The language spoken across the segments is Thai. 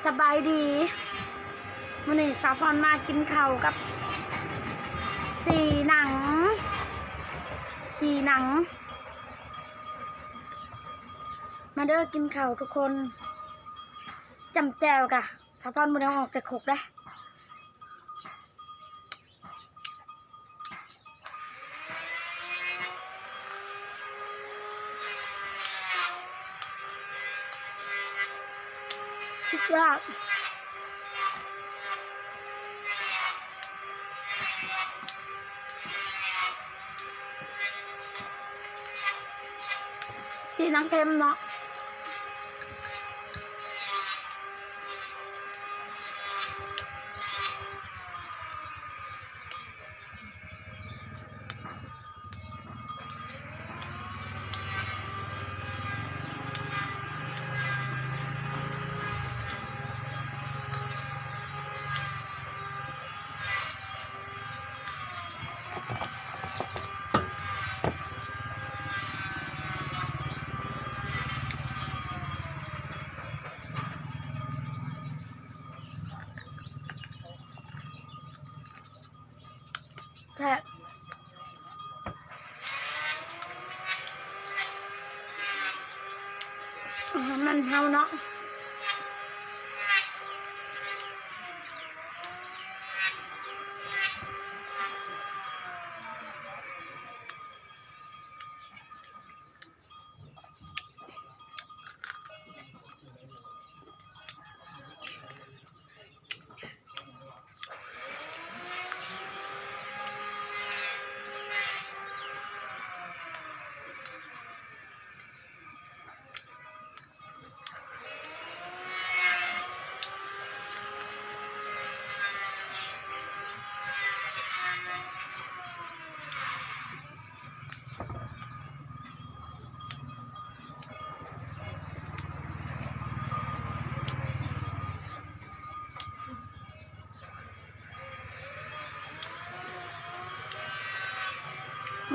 สบายดีมื้อนี้สาวพรมากินข้าวกับจีหนังมาเด้อกินข้าวทุกคนจำแจวกะสาวพรบ่ได้ออกจากคุกได้สุดยอดจีหนังเค็มเนาะแซ่บมันเฮาเนาะ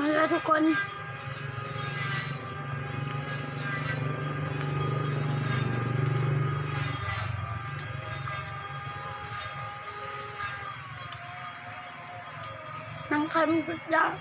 มาเลยทุกคนหนังเค็มสุดยอด